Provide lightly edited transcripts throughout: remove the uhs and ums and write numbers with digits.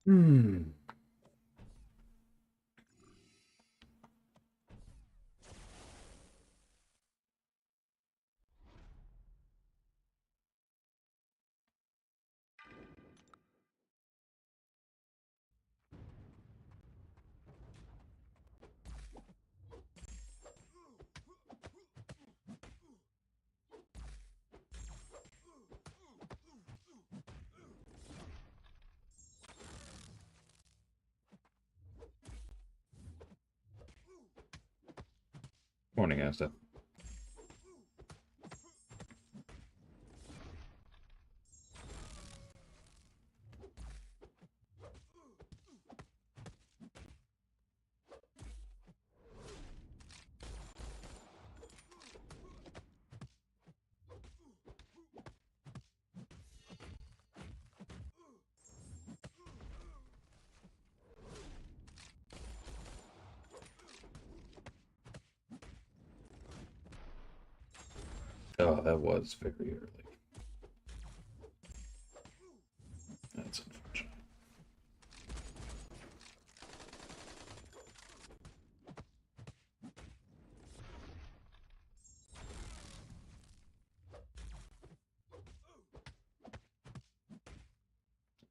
Hmm. Morning, Asta. Oh, that was very early. That's unfortunate.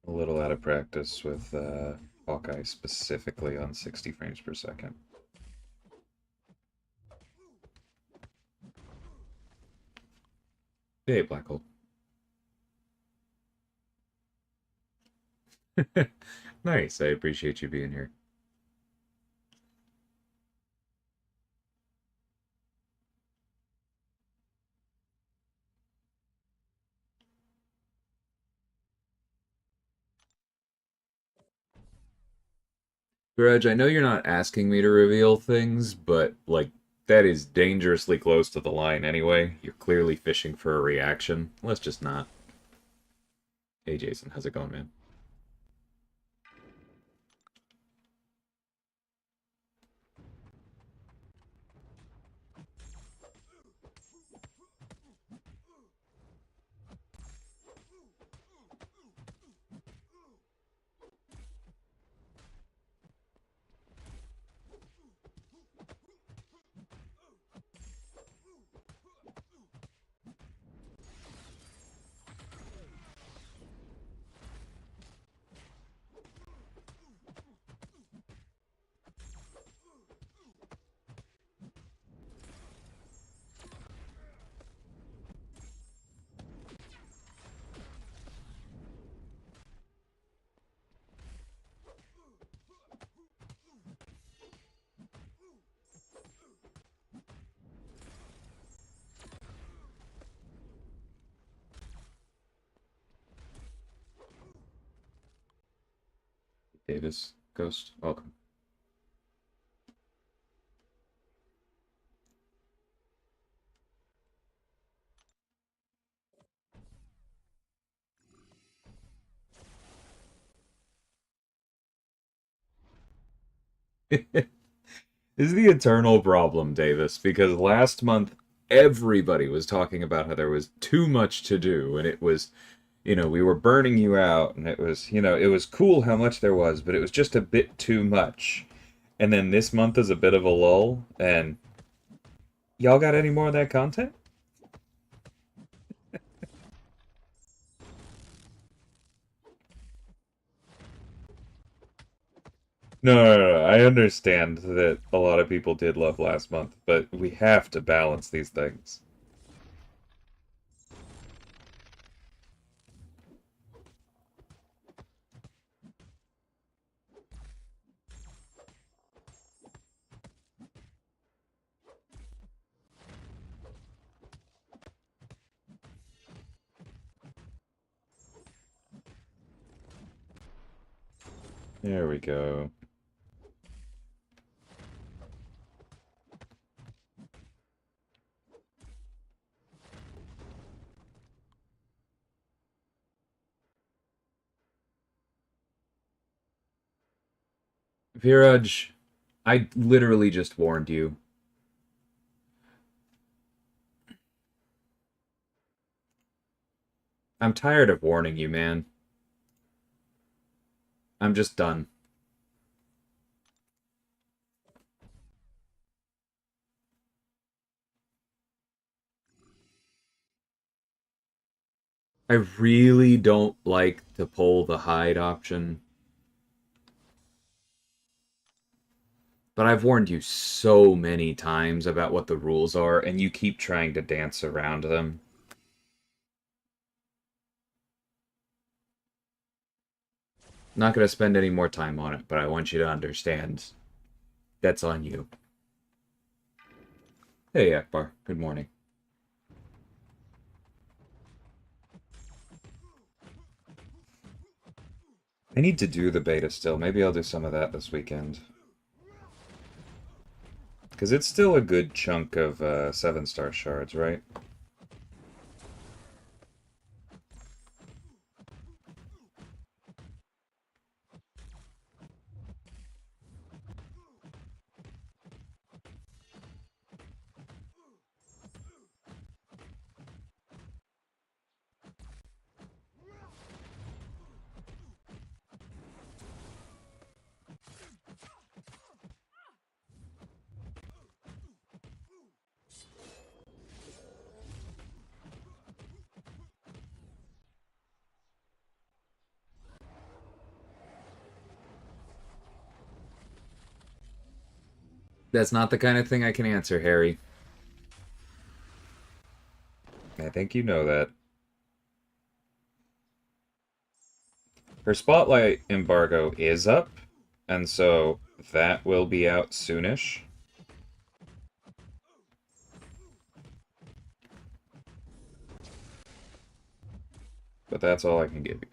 A little out of practice with Hawkeye specifically on 60 frames per second. Hey, Black Hole. Nice. I appreciate you being here. Grudge, I know you're not asking me to reveal things, but, like, that is dangerously close to the line anyway. You're clearly fishing for a reaction. Let's just not. Hey, Jason, how's it going, man? Davis, Ghost, welcome. This is the eternal problem, Davis, because last month everybody was talking about how there was too much to do, and it was, we were burning you out, and it was, it was cool how much there was, but it was just a bit too much. And then this month is a bit of a lull, and y'all got any more of that content? No, no, no, no. I understand that a lot of people did love last month, but we have to balance these things. There we go. Viraj, I literally just warned you. I'm tired of warning you, man. I'm just done. I really don't like to pull the hide option. But I've warned you so many times about what the rules are, and you keep trying to dance around them. Not going to spend any more time on it, but I want you to understand that's on you. Hey, Akbar. Good morning. I need to do the beta still. Maybe I'll do some of that this weekend. Because it's still a good chunk of 7-star shards, right? That's not the kind of thing I can answer, Harry. I think you know that. Her spotlight embargo is up, and so that will be out soonish. But that's all I can give you.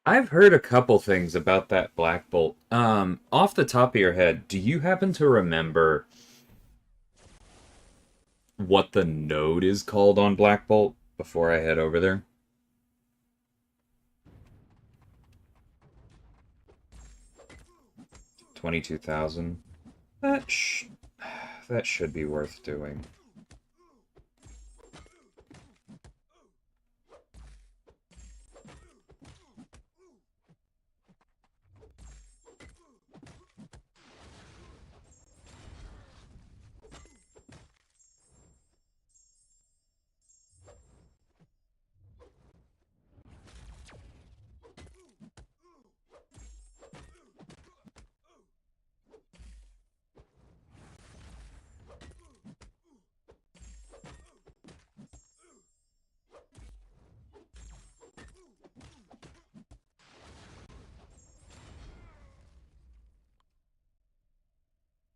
I've heard a couple things about that Black Bolt. Off the top of your head, do you happen to remember what the node is called on Black Bolt before I head over there? 22,000. That that should be worth doing.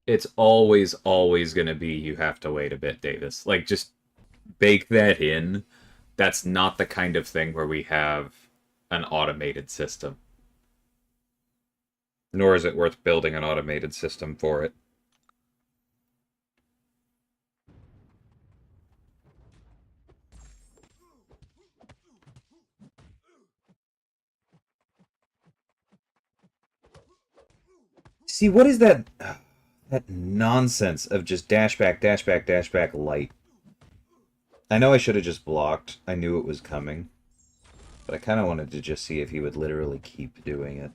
It's always going to be you have to wait a bit, Davis. Like, just bake that in. That's not the kind of thing where we have an automated system. Nor is it worth building an automated system for it. See, what is that? That nonsense of just dash back, light. I know I should have just blocked. I knew it was coming. But I kind of wanted to just see if he would literally keep doing it.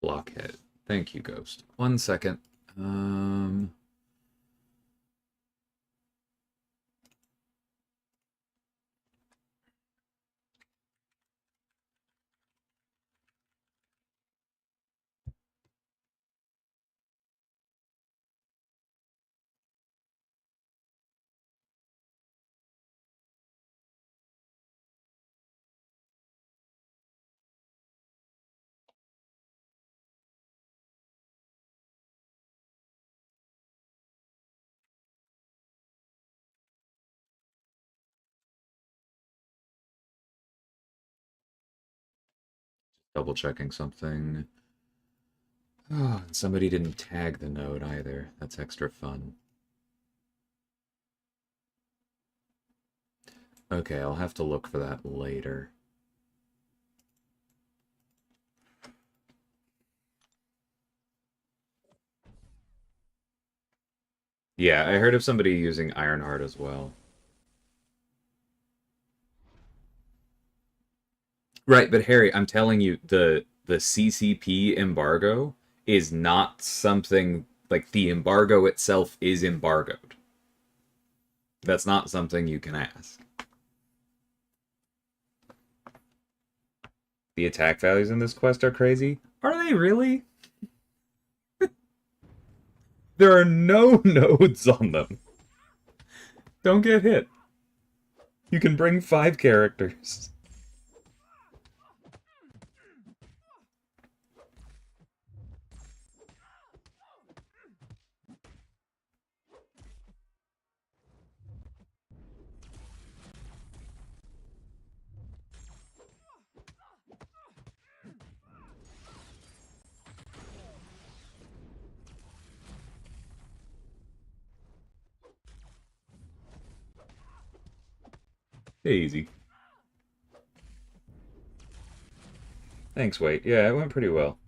Blockhead. Thank you, Ghost. 1 second. Um... Double checking something. Oh, and somebody didn't tag the node either. That's extra fun. Okay, I'll have to look for that later. Yeah, I heard of somebody using Ironheart as well. Right, but Harry, I'm telling you, the CCP embargo is not something like the embargo itself is embargoed. That's not something you can ask. The attack values in this quest are crazy. Are they really? There are no nodes on them. Don't get hit. You can bring 5 characters. Easy. Thanks, Wait. Yeah, it went pretty well.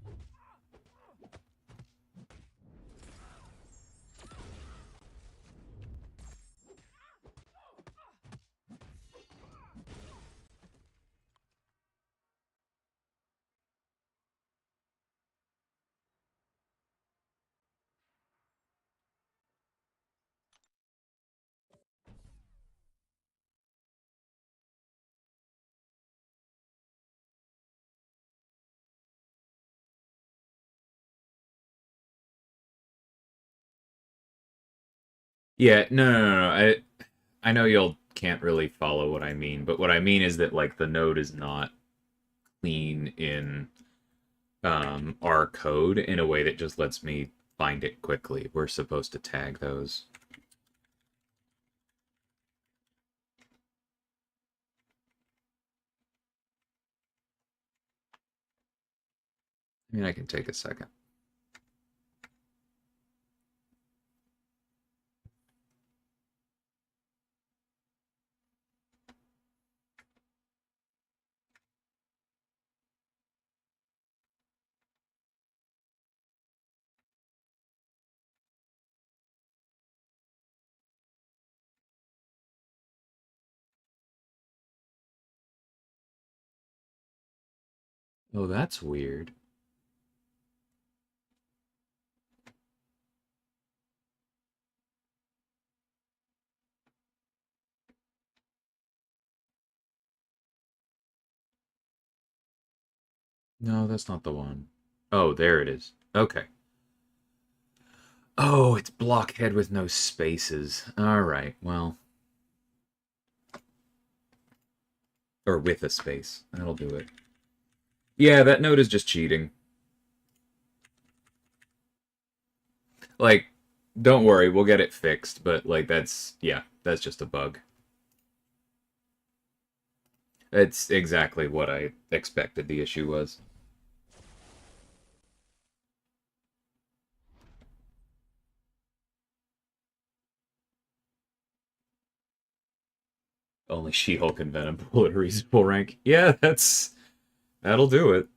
Yeah, no. I know y'all can't really follow what I mean, but what I mean is that like the node is not clean in our code in a way that just lets me find it quickly. We're supposed to tag those. I mean, I can take a second. Oh, that's weird. No, that's not the one. Oh, there it is. Okay. Oh, it's blockhead with no spaces. All right, well. Or with a space. That'll do it. Yeah, that node is just cheating. Like, don't worry, we'll get it fixed, but, like, yeah, that's just a bug. That's exactly what I expected the issue was. Only She-Hulk and Venom pull at a reasonable rank. Yeah, that'll do it.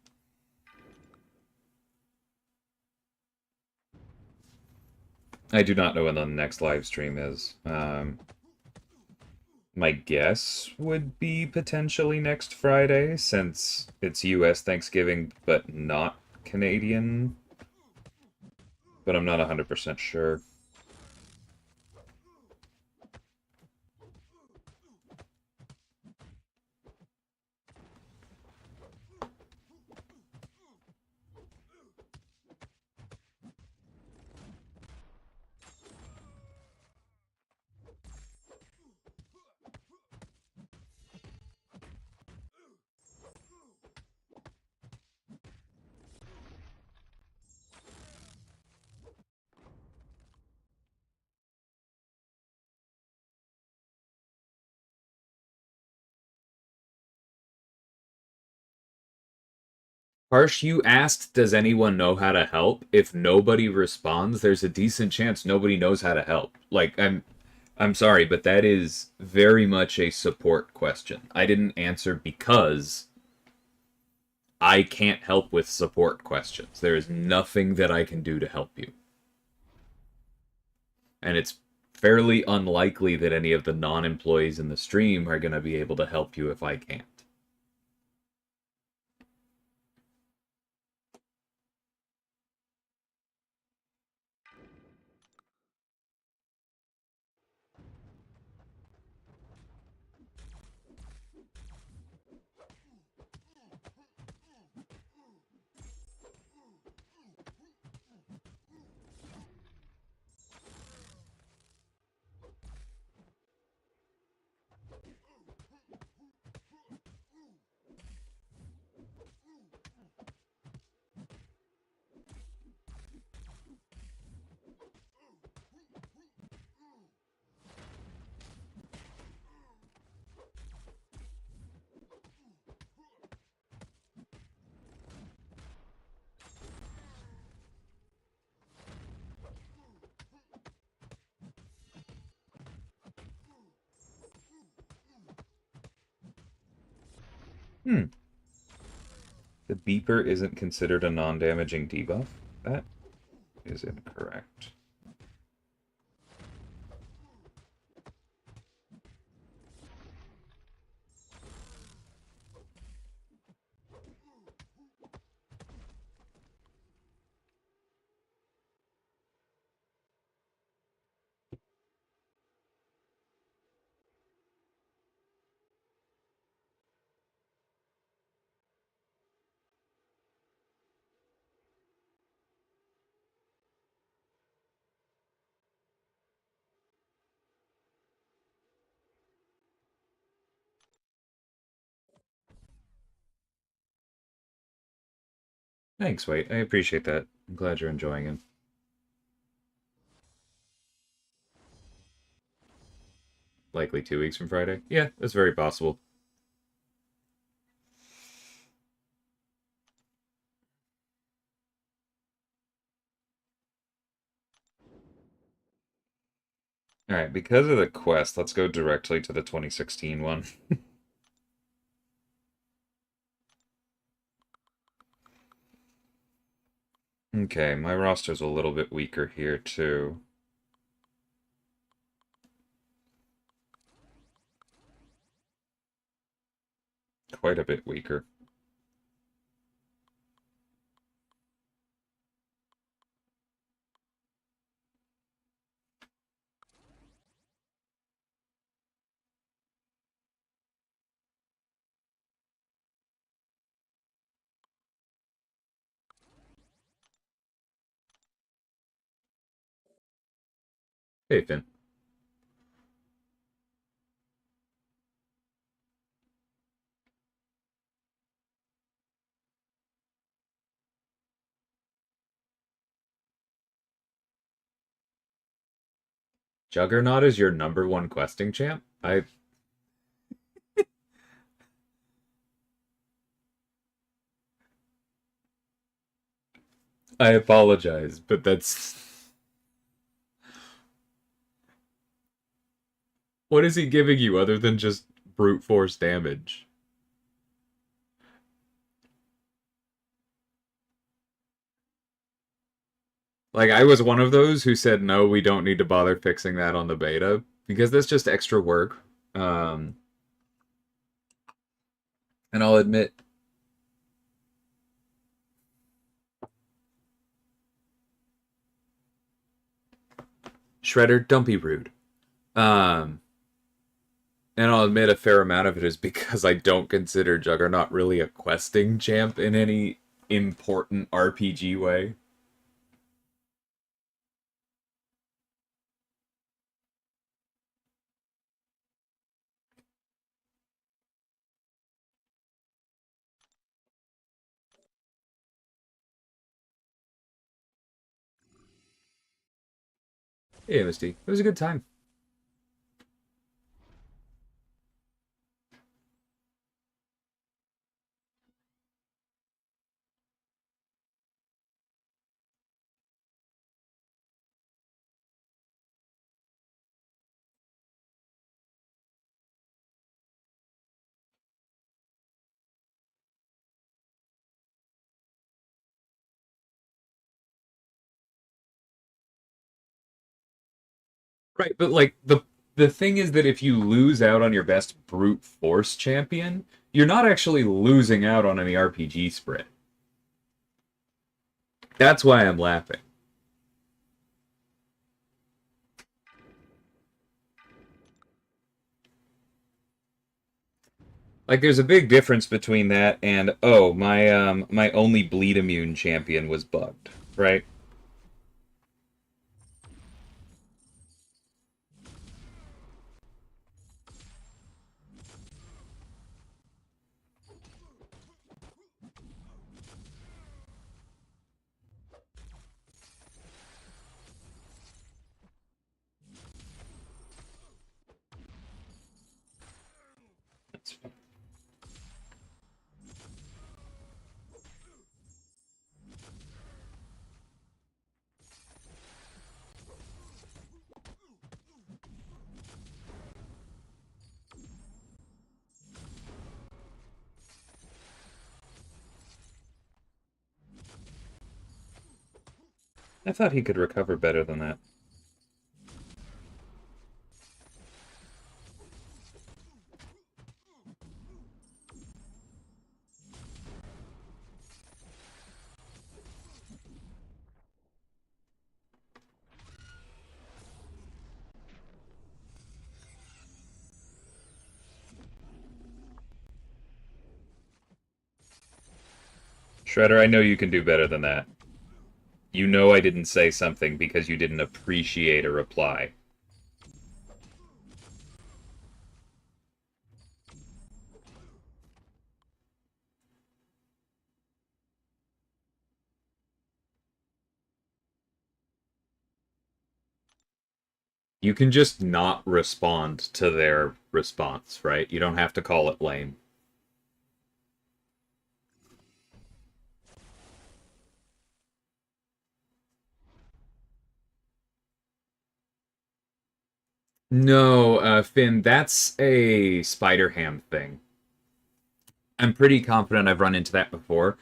I do not know when the next live stream is. My guess would be potentially next Friday, since it's US Thanksgiving, but not Canadian. But I'm not 100% sure. Harsh, you asked, does anyone know how to help? If nobody responds, there's a decent chance nobody knows how to help. Like, I'm sorry, but that is very much a support question. I didn't answer because I can't help with support questions. There is nothing that I can do to help you. And it's fairly unlikely that any of the non-employees in the stream are going to be able to help you if I can't. Hmm. The beeper isn't considered a non-damaging debuff? That is incorrect. Thanks, Wait. I appreciate that. I'm glad you're enjoying it. Likely 2 weeks from Friday? Yeah, that's very possible. Alright, because of the quest, let's go directly to the 2016 one. Okay, my roster's a little bit weaker here, too. Quite a bit weaker. Hey, Finn. Juggernaut is your #1 questing champ? I apologize, but that's... What is he giving you other than just brute force damage? Like, I was one of those who said, no, we don't need to bother fixing that on the beta, because that's just extra work. And I'll admit, Shredder, don't be rude. Um, and I'll admit a fair amount of it is because I don't consider Juggernaut really a questing champ in any important RPG way. Hey, Misty, it was a good time. Right, but like the thing is that if you lose out on your best brute force champion, you're not actually losing out on any RPG spread. That's why I'm laughing. Like there's a big difference between that and oh, my only bleed immune champion was bugged, right? That's fine. I thought he could recover better than that. Shredder, I know you can do better than that. You know I didn't say something because you didn't appreciate a reply. You can just not respond to their response, right? You don't have to call it lame. No, Finn, that's a Spider Ham thing. I'm pretty confident I've run into that before,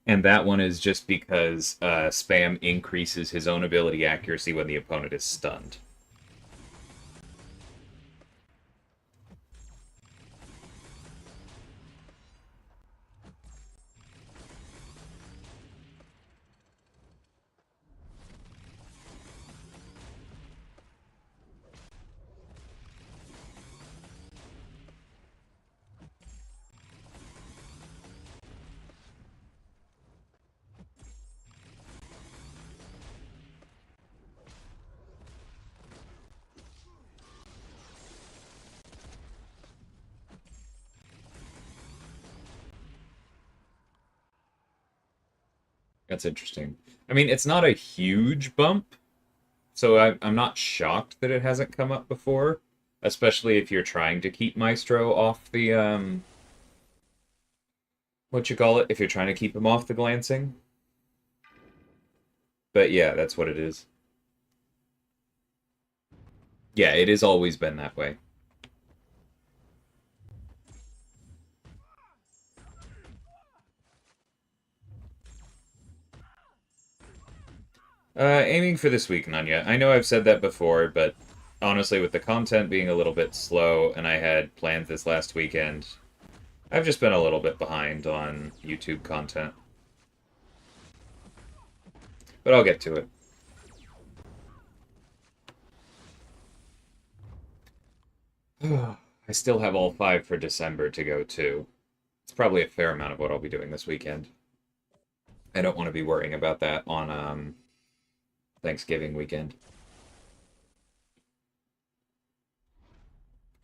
and that one is just because spam increases his own ability accuracy when the opponent is stunned. That's interesting. I mean, it's not a huge bump, so I'm not shocked that it hasn't come up before, especially if you're trying to keep Maestro off the what you call it, if you're trying to keep him off the glancing. But yeah, that's what it is. Yeah, it has always been that way. Aiming for this week, Nanya. I know I've said that before, but honestly, with the content being a little bit slow, and I had plans this last weekend, I've just been a little bit behind on YouTube content. But I'll get to it. I still have all 5 for December to go too. It's probably a fair amount of what I'll be doing this weekend. I don't want to be worrying about that on Thanksgiving weekend.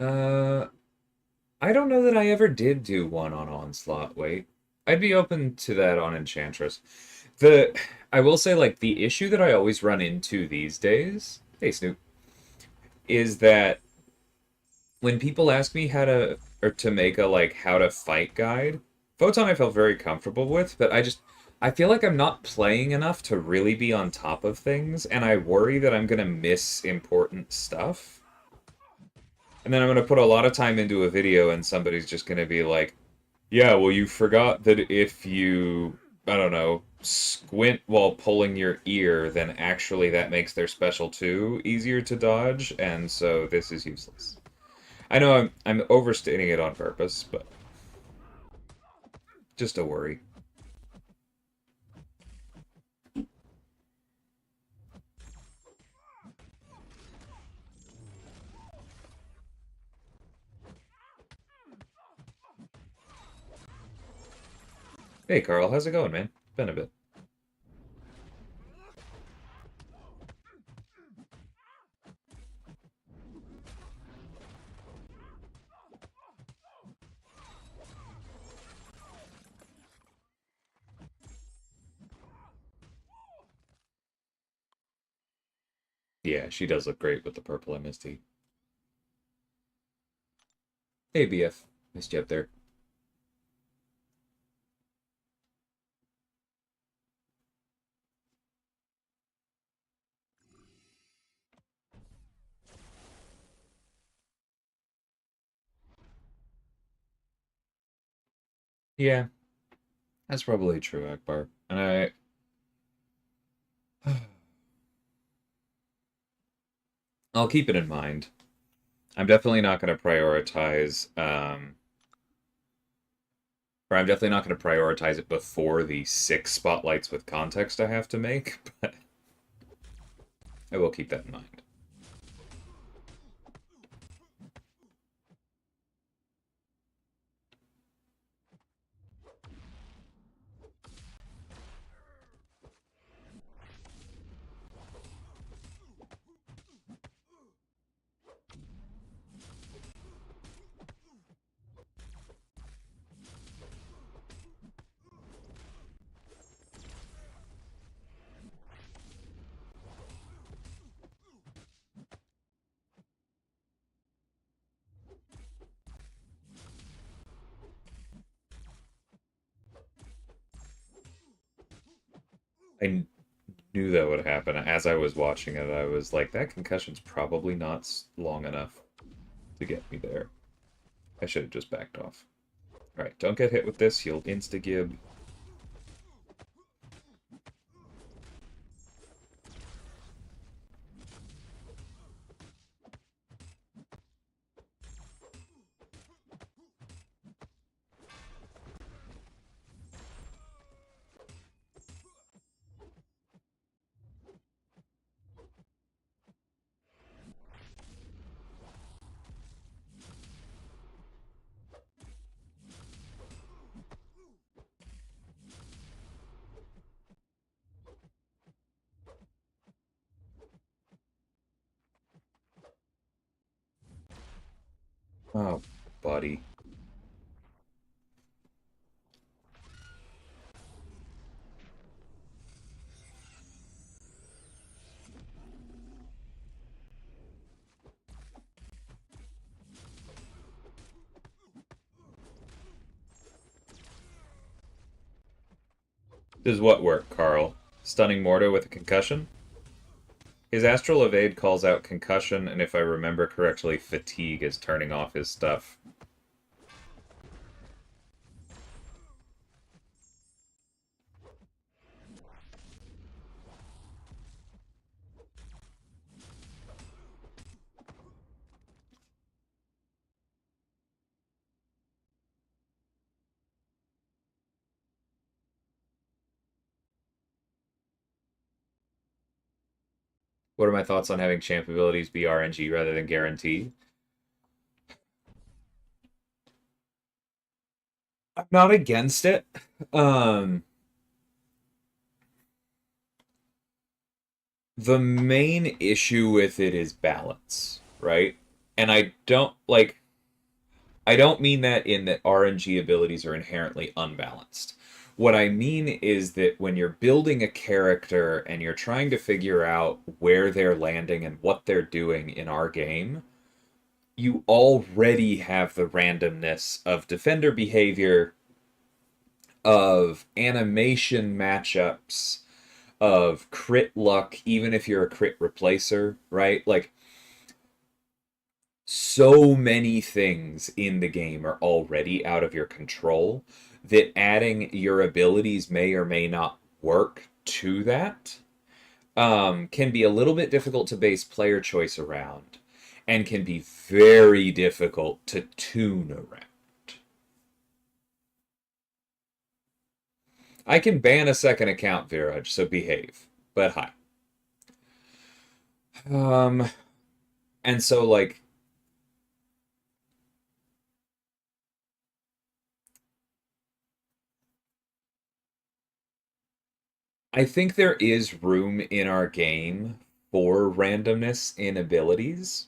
Uh, I don't know that I ever did do one on Onslaught. Wait, I'd be open to that on Enchantress. I will say, like, the issue that I always run into these days, hey Snoop, is that when people ask me how to or to make a like how to fight guide, Photon I felt very comfortable with, but I feel like I'm not playing enough to really be on top of things, and I worry that I'm gonna miss important stuff. And then I'm gonna put a lot of time into a video and somebody's just gonna be like, yeah, well you forgot that if you I don't know, squint while pulling your ear, then actually that makes their special 2 easier to dodge, and so this is useless. I know I'm overstating it on purpose, but just a worry. Hey Carl, how's it going, man? Been a bit. Yeah, she does look great with the purple MST. Hey BF, missed you up there. Yeah, that's probably true, Akbar. And I'll keep it in mind. I'm definitely not going to prioritize, or I'm definitely not going to prioritize it before the 6 spotlights with context I have to make, but I will keep that in mind. I knew that would happen. As I was watching it, I was like, that concussion's probably not long enough to get me there. I should have just backed off. Alright, don't get hit with this. You'll insta-gib. Oh, buddy. Does what work, Carl? Stunning Mordo with a concussion? His Astral Evade calls out concussion, and if I remember correctly, fatigue is turning off his stuff. What are my thoughts on having champ abilities be RNG rather than guarantee? I'm not against it. Um, the main issue with it is balance, right? And I don't mean that in that RNG abilities are inherently unbalanced. What I mean is that when you're building a character and you're trying to figure out where they're landing and what they're doing in our game, you already have the randomness of defender behavior, of animation matchups, of crit luck, even if you're a crit replacer, right? Like, so many things in the game are already out of your control that adding your abilities may or may not work to that can be a little bit difficult to base player choice around and can be very difficult to tune around. I can ban a second account, Viraj, so behave. But hi. Um, and so, like, I think there is room in our game for randomness in abilities,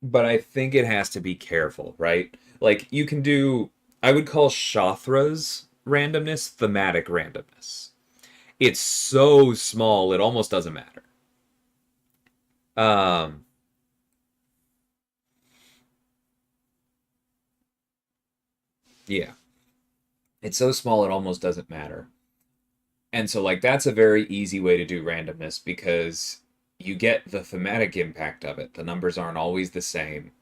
but I think it has to be careful, right? Like, you can do, I would call Shathra's randomness thematic randomness. It's so small, it almost doesn't matter. Um, yeah. It's so small, it almost doesn't matter. And so, like, that's a very easy way to do randomness because you get the thematic impact of it. The numbers aren't always the same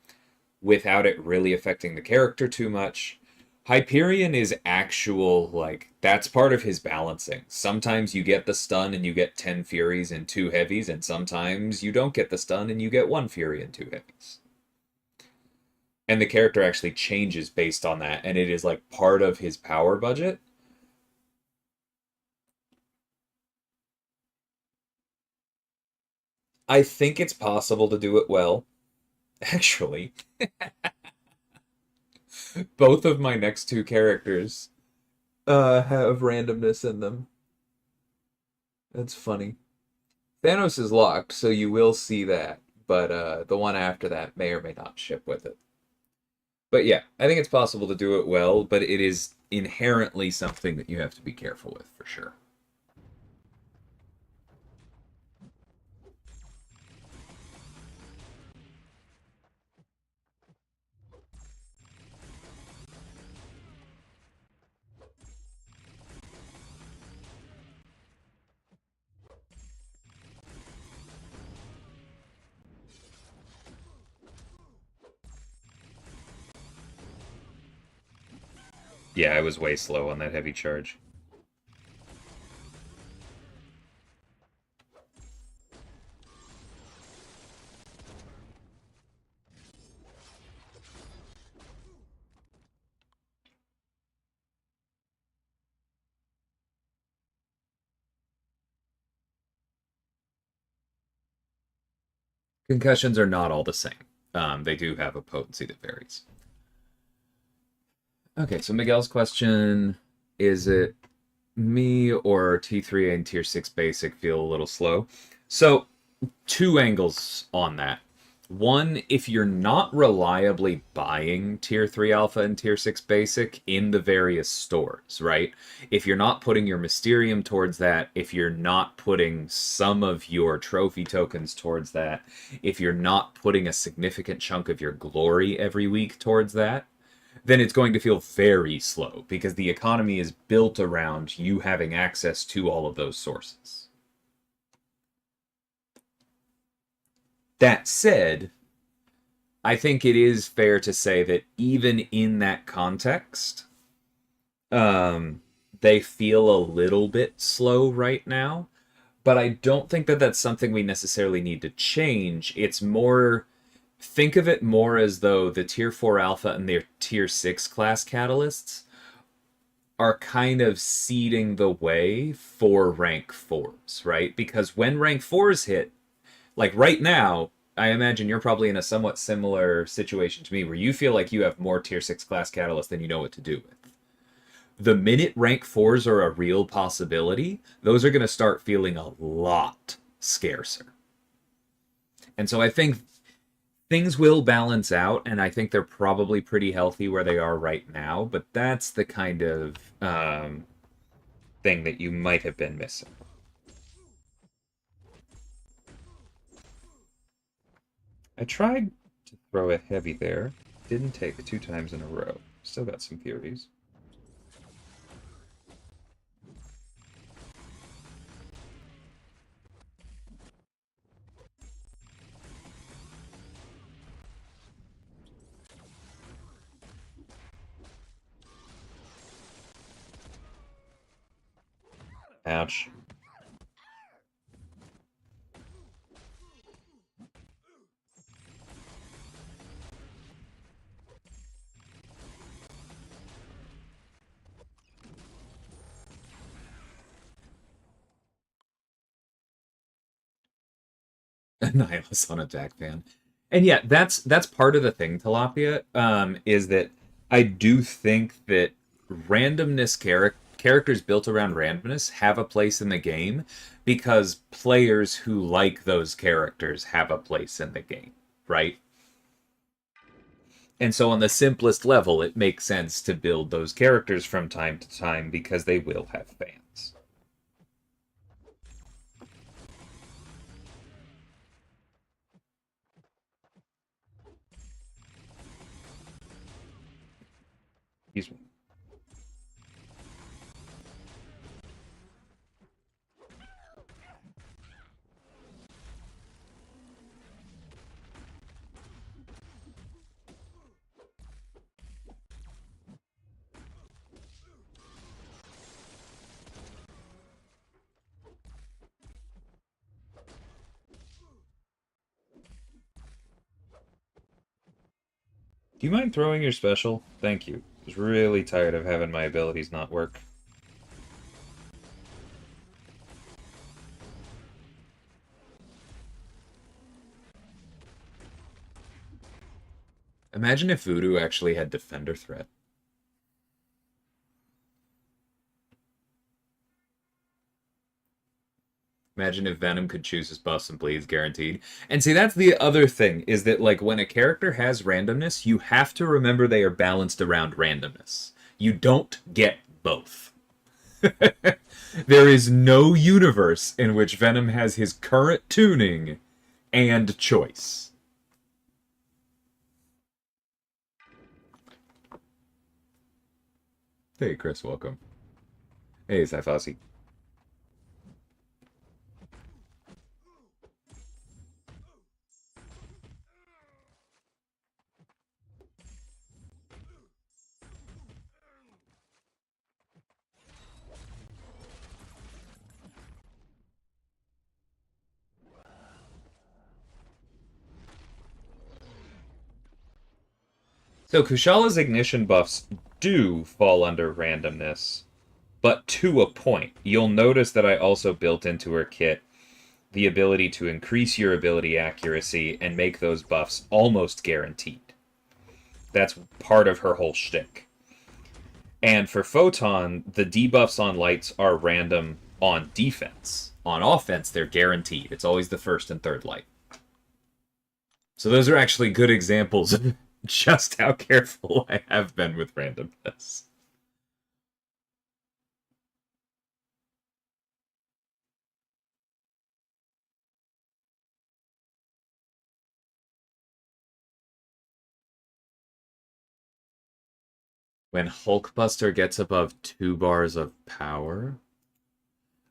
without it really affecting the character too much. Hyperion is actual, like, that's part of his balancing. Sometimes you get the stun and you get 10 Furies and 2 Heavies, and sometimes you don't get the stun and you get 1 Fury and 2 Heavies. And the character actually changes based on that, and it is, like, part of his power budget. I think it's possible to do it well. Actually, both of my next two characters have randomness in them. That's funny. Thanos is locked, so you will see that, but the one after that may or may not ship with it. But yeah, I think it's possible to do it well, but it is inherently something that you have to be careful with for sure. Yeah, I was way slow on that heavy charge. Concussions are not all the same. They do have a potency that varies. Okay, so Miguel's question, is it me or T3 and Tier 6 Basic feel a little slow? So, two angles on that. One, if you're not reliably buying Tier 3 Alpha and Tier 6 Basic in the various stores, right? If you're not putting your Mysterium towards that, if you're not putting some of your trophy tokens towards that, if you're not putting a significant chunk of your glory every week towards that, then it's going to feel very slow because the economy is built around you having access to all of those sources. That said, I think it is fair to say that even in that context, um, they feel a little bit slow right now. But I don't think that that's something we necessarily need to change. It's more, think of it more as though the Tier 4 Alpha and their Tier 6 class catalysts are kind of seeding the way for rank 4s, right? Because when rank 4s hit, like right now, I imagine you're probably in a somewhat similar situation to me where you feel like you have more tier 6 class catalysts than you know what to do with. The minute rank 4s are a real possibility, those are going to start feeling a lot scarcer. And so I think things will balance out, and I think they're probably pretty healthy where they are right now, but that's the kind of thing that you might have been missing. I tried to throw a heavy there. Didn't take 2 times in a row. Still got some theories. Ouch. Nihilus on attack fan. And yeah, that's part of the thing, Tilapia, is that I do think that characters built around randomness have a place in the game because players who like those characters have a place in the game, right? And so on the simplest level, it makes sense to build those characters from time to time because they will have fans. Excuse me. Do you mind throwing your special? Thank you. I was really tired of having my abilities not work. Imagine if Voodoo actually had defender threat. Imagine if Venom could choose his buffs and bleeds guaranteed. And see, that's the other thing, is that like when a character has randomness, you have to remember they are balanced around randomness. You don't get both. There is no universe in which Venom has his current tuning and choice. Hey, Chris, welcome. Hey, Saifasi. So Kushala's ignition buffs do fall under randomness, but to a point. You'll notice that I also built into her kit the ability to increase your ability accuracy and make those buffs almost guaranteed. That's part of her whole shtick. And for Photon, the debuffs on lights are random on defense. On offense, they're guaranteed. It's always the first and third light. So those are actually good examples of just how careful I have been with randomness. When Hulkbuster gets above 2 bars of power?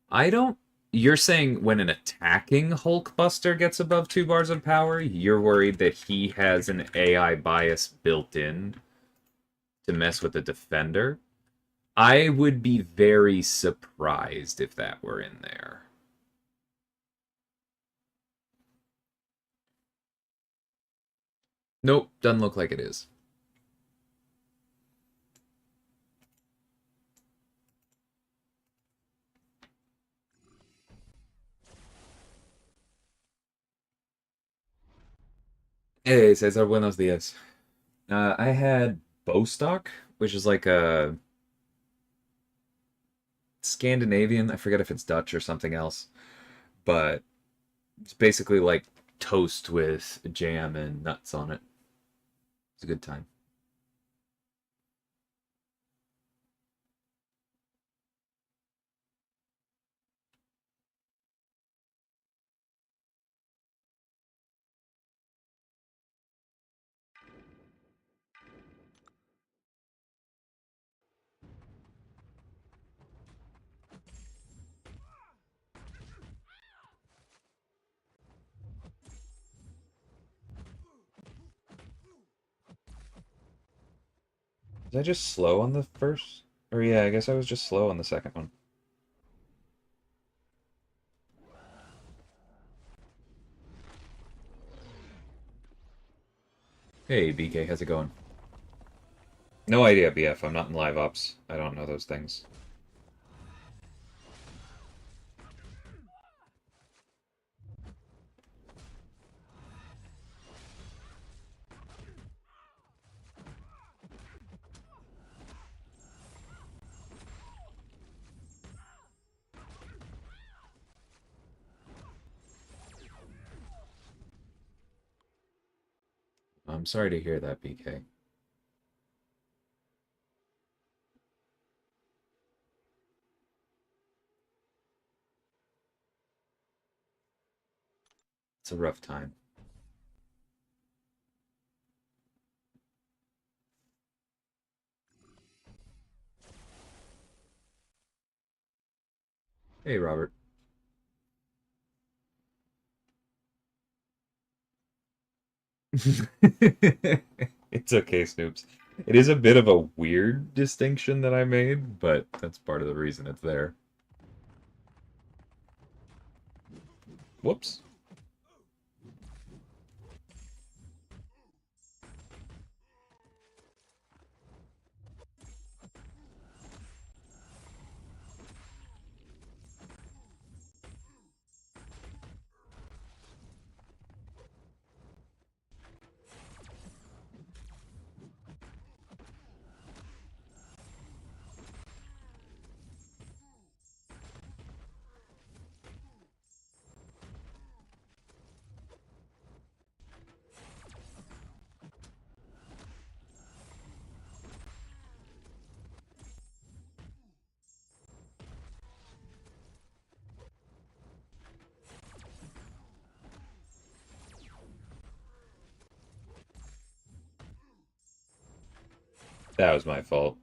I don't. You're saying when an attacking Hulkbuster gets above 2 bars of power, you're worried that he has an AI bias built in to mess with the defender? I would be very surprised if that were in there. Nope, doesn't look like it is. Hey, Cesar, buenos dias. I had Bostock, which is like a Scandinavian. I forget if it's Dutch or something else, but it's basically like toast with jam and nuts on it. It's a good time. Was I just slow on the first? Or yeah, I guess I was just slow on the second one. Hey, BK, how's it going? No idea, BF. I'm not in live ops. I don't know those things. I'm sorry to hear that, BK. It's a rough time. Hey, Robert. It's okay, Snoops. It is a bit of a weird distinction that I made, but that's part of the reason it's there. Whoops. That was my fault.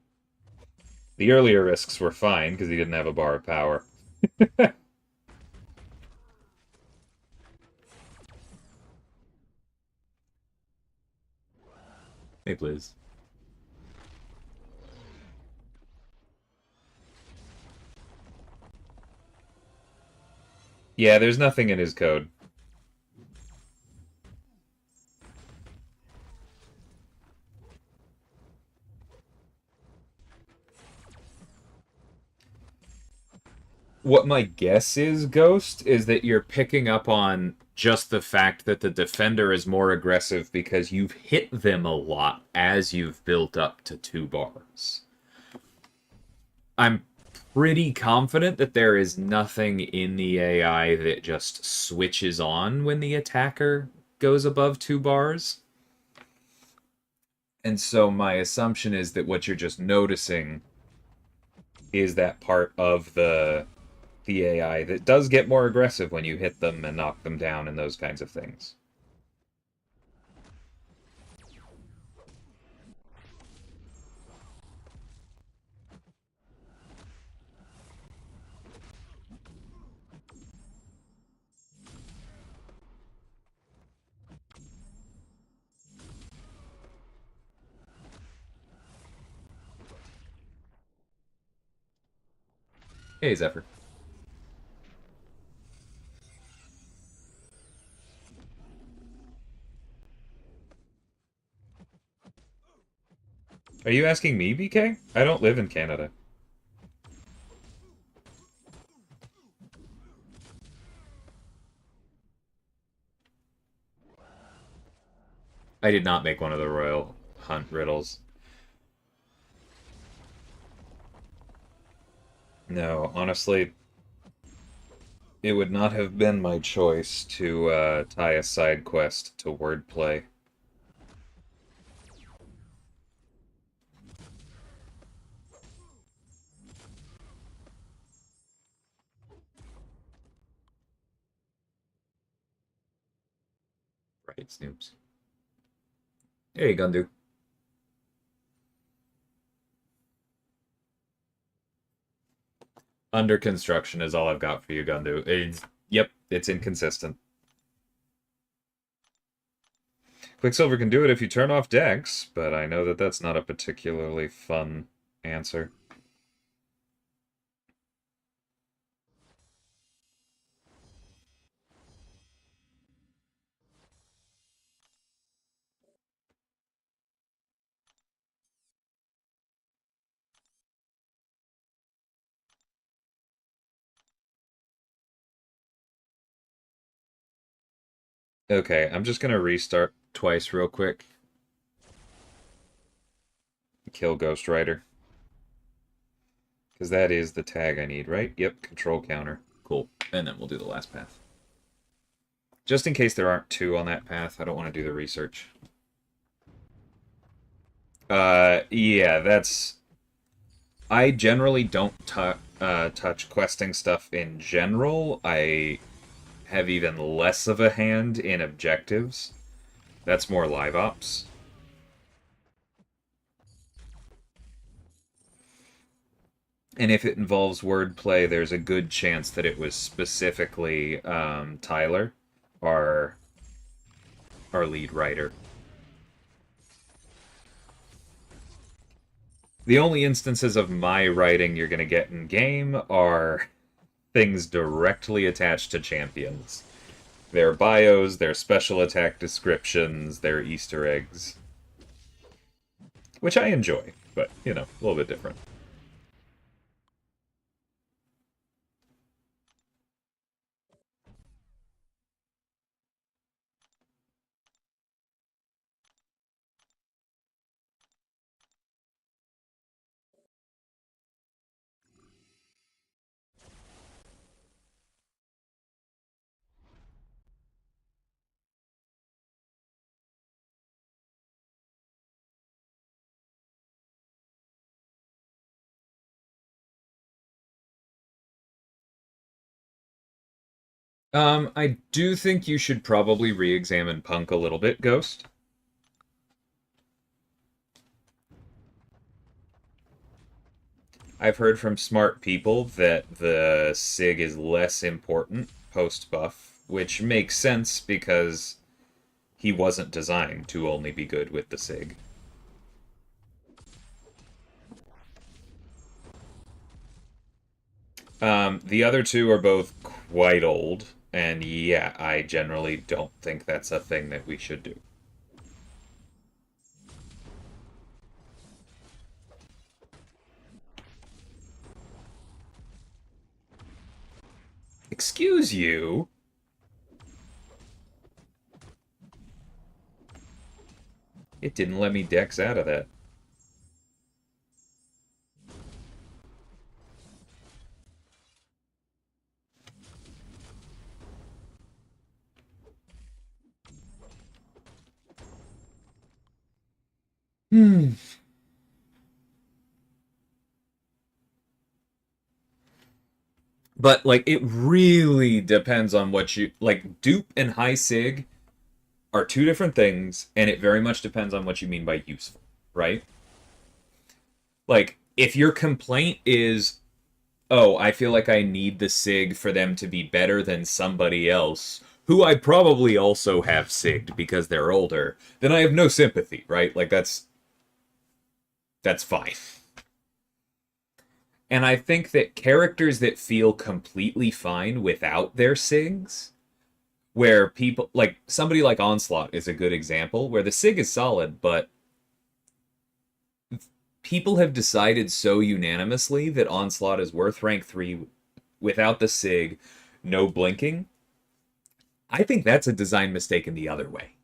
The earlier risks were fine because he didn't have a bar of power. Hey, please. Yeah, there's nothing in his code. What my guess is, Ghost, is that you're picking up on just the fact that the defender is more aggressive because you've hit them a lot as you've built up to 2 bars. I'm pretty confident that there is nothing in the AI that just switches on when the attacker goes above 2 bars. And so my assumption is that what you're just noticing is that part of the AI that does get more aggressive when you hit them and knock them down and those kinds of things. Hey, Zephyr. Are you asking me, BK? I don't live in Canada. I did not make one of the Royal Hunt riddles. No, honestly, it would not have been my choice to tie a side quest to wordplay. Right, Snoops. Hey, Gundu. Under construction is all I've got for you, Gundu. Yep, it's inconsistent. Quicksilver can do it if you turn off Dex, but I know that that's not a particularly fun answer. Okay, I'm just gonna restart twice real quick. Kill Ghost Rider. Because that is the tag I need, right? Yep, control counter. Cool. And then we'll do the last path. Just in case there aren't two on that path, I don't want to do the research. Yeah, that's... I generally don't touch questing stuff in general. I have even less of a hand in objectives. That's more live ops. And if it involves wordplay, there's a good chance that it was specifically Tyler, our our lead writer. The only instances of my writing you're going to get in game are things directly attached to champions. Their bios, their special attack descriptions, their Easter eggs. Which I enjoy, but, you know, a little bit different. I do think you should probably re-examine Punk a little bit, Ghost. I've heard from smart people that the SIG is less important post-buff, which makes sense because he wasn't designed to only be good with the SIG. The other two are both quite old, and yeah, I generally don't think that's a thing that we should do. Excuse you? It didn't let me dex out of that. Hmm. But, like, it really depends on what you... Like, dupe and high sig are two different things, and it very much depends on what you mean by useful, right? Like, if your complaint is, oh, I feel like I need the SIG for them to be better than somebody else, who I probably also have SIG'd because they're older, then I have no sympathy, right? Like, that's fine. And I think that characters that feel completely fine without their SIGs, where people, like, somebody like Onslaught is a good example, where the SIG is solid, but people have decided so unanimously that Onslaught is worth rank 3 without the SIG, no blinking. I think that's a design mistake in the other way.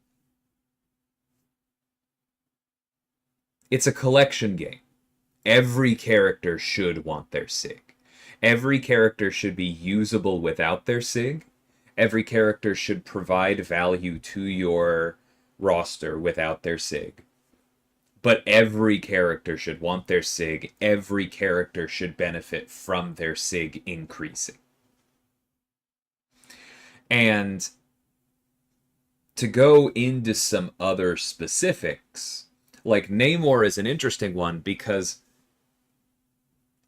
It's a collection game. Every character should want their SIG. Every character should be usable without their SIG. Every character should provide value to your roster without their SIG. But every character should want their SIG. Every character should benefit from their SIG increasing. And to go into some other specifics, like Namor is an interesting one because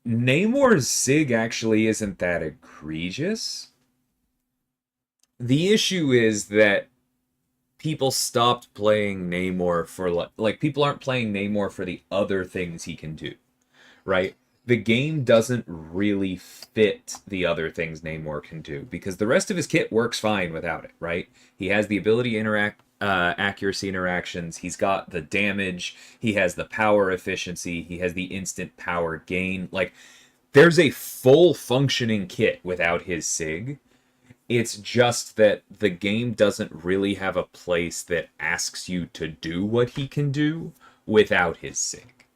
Namor's SIG actually isn't that egregious. The issue is that people stopped playing Namor for like people aren't playing Namor for the other things he can do, right? The game doesn't really fit the other things Namor can do because the rest of his kit works fine without it, right? He has the ability to interact accuracy interactions, he's got the damage, he has the power efficiency, he has the instant power gain. Like there's a full functioning kit without his SIG. It's just that the game doesn't really have a place that asks you to do what he can do without his SIG.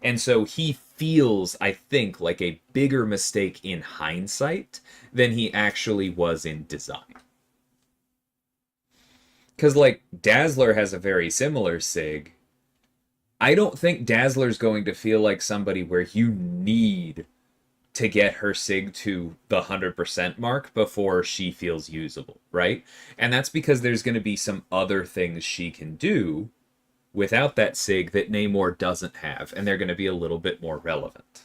And so he feels, I think, like a bigger mistake in hindsight than he actually was in design. Because, like, Dazzler has a very similar SIG. I don't think Dazzler's going to feel like somebody where you need to get her SIG to the 100% mark before she feels usable, right? And that's because there's going to be some other things she can do without that SIG that Namor doesn't have, and they're going to be a little bit more relevant.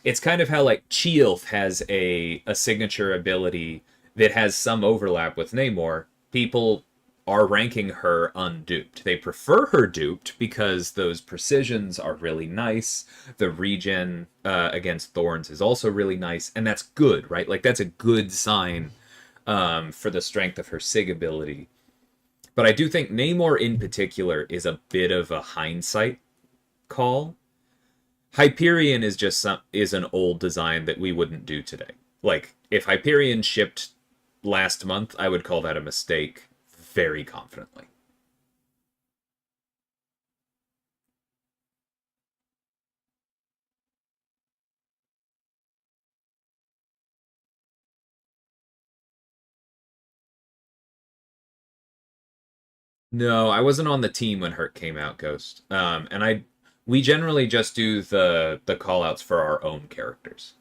It's kind of how, like, Chilth has a signature ability that has some overlap with Namor. People are ranking her unduped. They prefer her duped because those precisions are really nice. The regen against thorns is also really nice, and that's good, right? Like, that's a good sign for the strength of her SIG ability. But I do think Namor in particular is a bit of a hindsight call. Hyperion is just is an old design that we wouldn't do today. Like, if Hyperion shipped last month, I would call that a mistake very confidently. No, I wasn't on the team when Hurt came out, Ghost. And we generally just do the call outs for our own characters.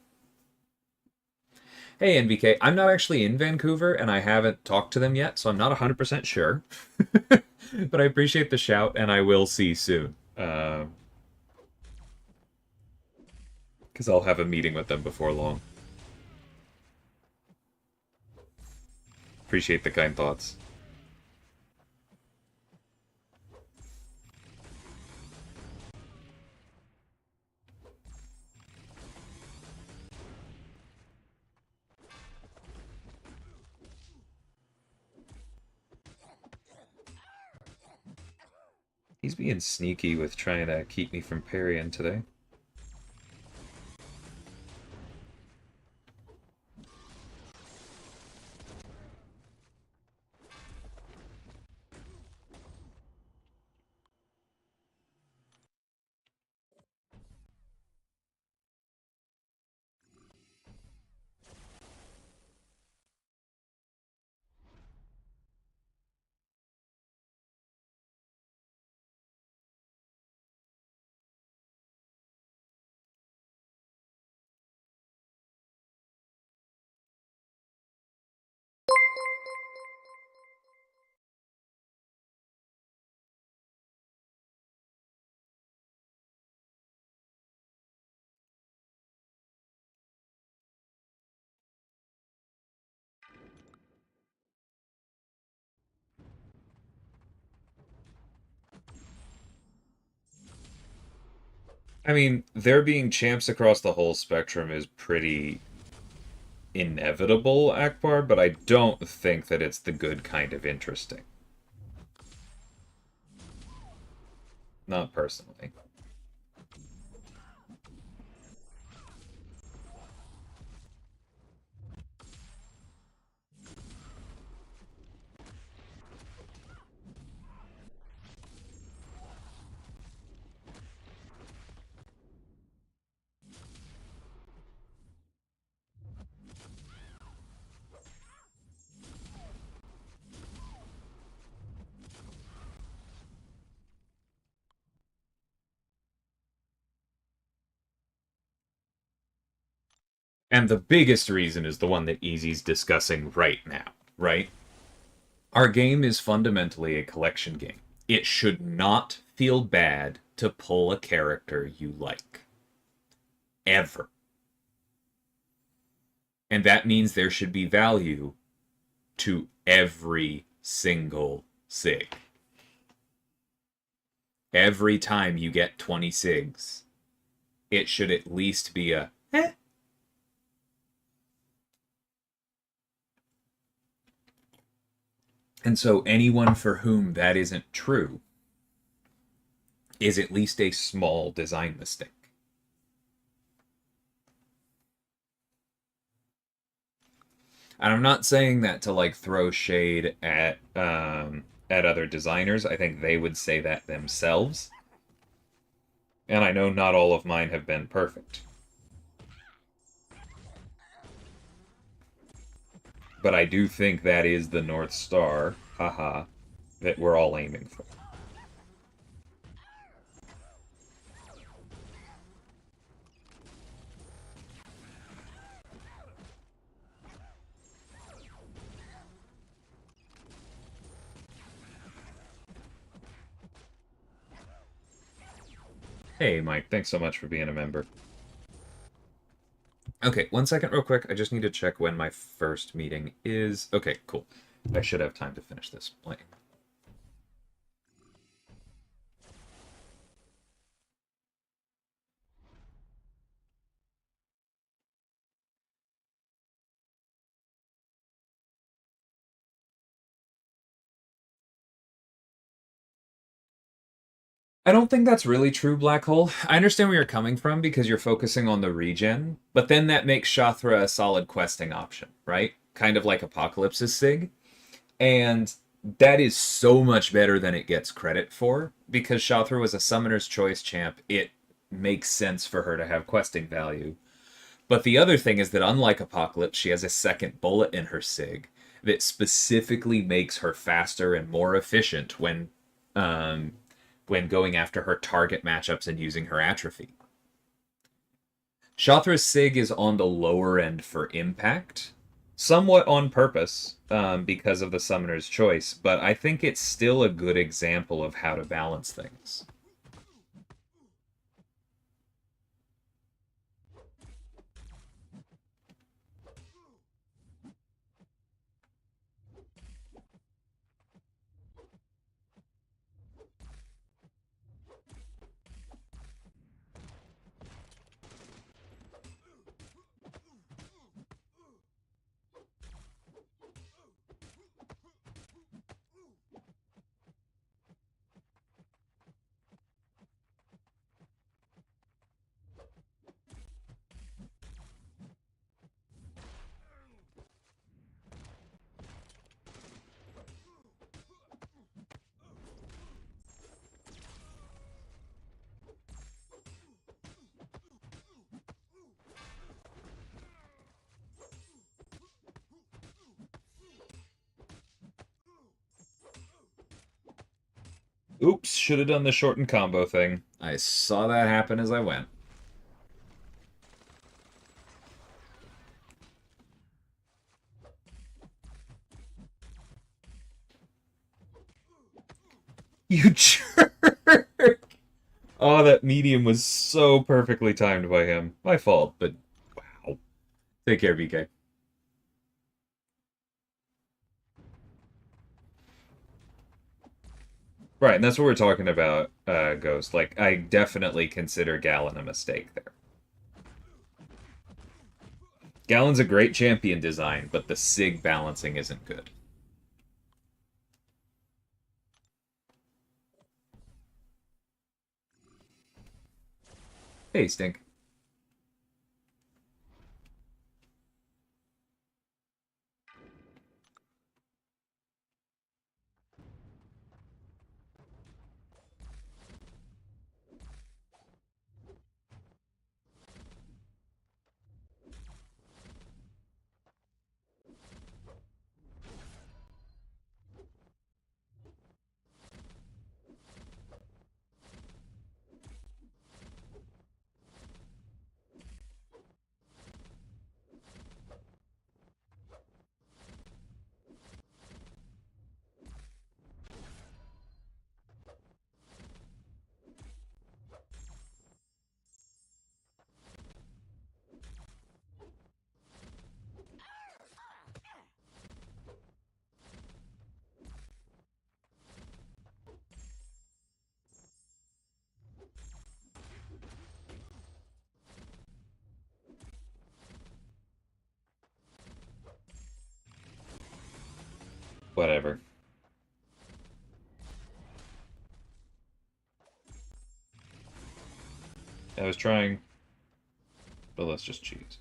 Hey NBK, I'm not actually in Vancouver and I haven't talked to them yet, so I'm not 100% sure. But I appreciate the shout and I will see soon. Because I'll have a meeting with them before long. Appreciate the kind thoughts. He's being sneaky with trying to keep me from parrying today. I mean, there being champs across the whole spectrum is pretty inevitable, Akbar, but I don't think that it's the good kind of interesting. Not personally. And the biggest reason is the one that Easy's discussing right now, right? Our game is fundamentally a collection game. It should not feel bad to pull a character you like. Ever. And that means there should be value to every single SIG. Every time you get 20 SIGs, it should at least be a eh. And so anyone for whom that isn't true is at least a small design mistake. And I'm not saying that to like throw shade at other designers. I think they would say that themselves. And I know not all of mine have been perfect. But I do think that is the North Star, haha, that we're all aiming for. Hey, Mike, thanks so much for being a member. Okay, 1 second real quick. I just need to check when my first meeting is. Okay, cool. I should have time to finish this playing. I don't think that's really true, Black Hole. I understand where you're coming from because you're focusing on the regen, but then that makes Shathra a solid questing option, right? Kind of like Apocalypse's Sig. And that is so much better than it gets credit for because Shathra was a Summoner's Choice champ. It makes sense for her to have questing value. But the other thing is that unlike Apocalypse, she has a second bullet in her Sig that specifically makes her faster and more efficient um, when going after her target matchups and using her atrophy. Shathra's Sig is on the lower end for impact, somewhat on purpose because of the Summoner's Choice, but I think it's still a good example of how to balance things. Oops, should have done the shortened combo thing. I saw that happen as I went. You jerk! Oh, that medium was so perfectly timed by him. My fault, but wow. Take care, BK. Right, and that's what we're talking about, Ghost. Like, I definitely consider Gallon a mistake there. Gallon's a great champion design, but the Sig balancing isn't good. Hey, Stink. Whatever. I was trying, but let's just cheese.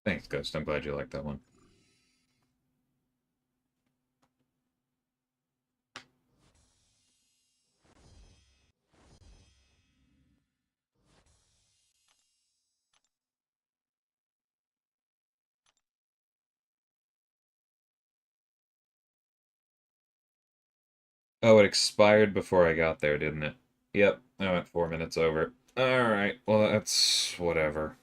Thanks, Ghost. I'm glad you like that one. Oh, it expired before I got there, didn't it? Yep, I went 4 minutes over. Alright, well, that's whatever.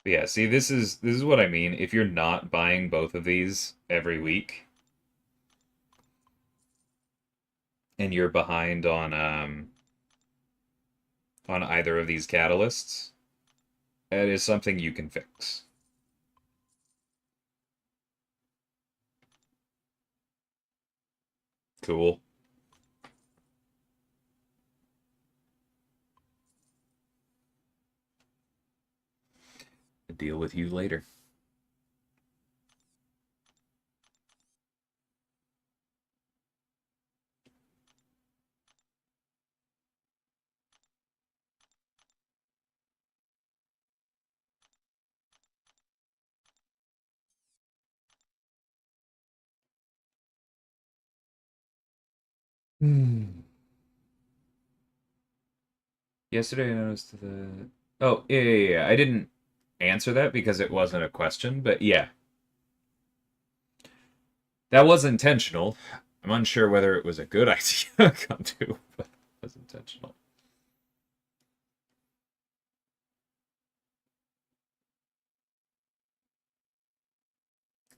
But yeah, see, this is what I mean. If you're not buying both of these every week and you're behind on either of these catalysts, that is something you can fix. Cool. Deal with you later. Hmm. Yesterday I noticed the. Oh, yeah. I didn't answer that because it wasn't a question, but yeah, that was intentional. I'm unsure whether it was a good idea come to, but it was intentional.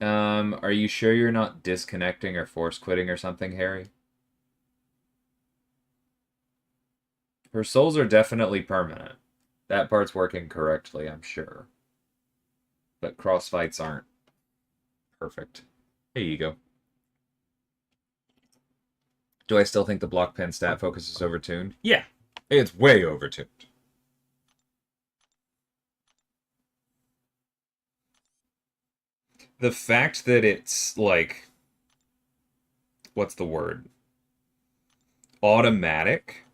Are you sure you're not disconnecting or force quitting or something, Harry? Her souls are definitely permanent. That part's working correctly, I'm sure. But cross fights aren't perfect. Here you go. Do I still think the block pen stat focus is overtuned? Yeah, it's way overtuned. The fact that it's like, what's the word? Automatic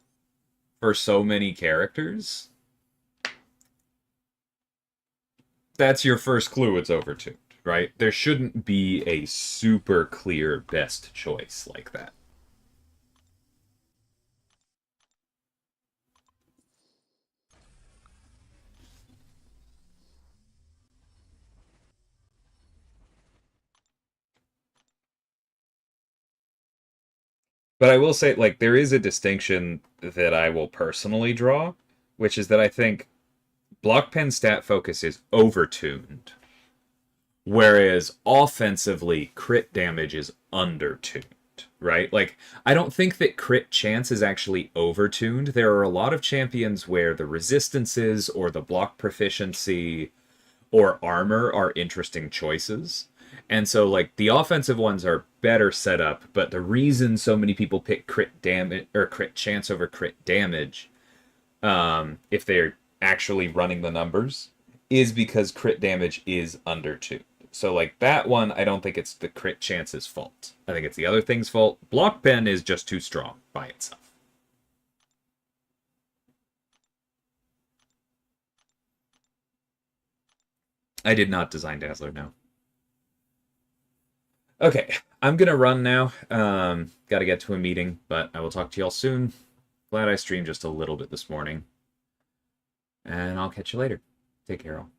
for so many characters, that's your first clue it's overtuned, right? There shouldn't be a super clear best choice like that. But I will say, like, there is a distinction that I will personally draw, which is that I think block pen stat focus is overtuned, whereas offensively, crit damage is undertuned. Right? Like, I don't think that crit chance is actually overtuned. There are a lot of champions where the resistances or the block proficiency or armor are interesting choices. And so, like, the offensive ones are better set up, but the reason so many people pick crit damage or crit chance over crit damage, if they're actually running the numbers, is because crit damage is under two. So, like, that one, I don't think it's the crit chance's fault. I think it's the other thing's fault. Block pen is just too strong by itself. I did not design Dazzler, no. Okay, I'm gonna run now. Got to get to a meeting, but I will talk to y'all soon. Glad I streamed just a little bit this morning, and I'll catch you later. Take care, all.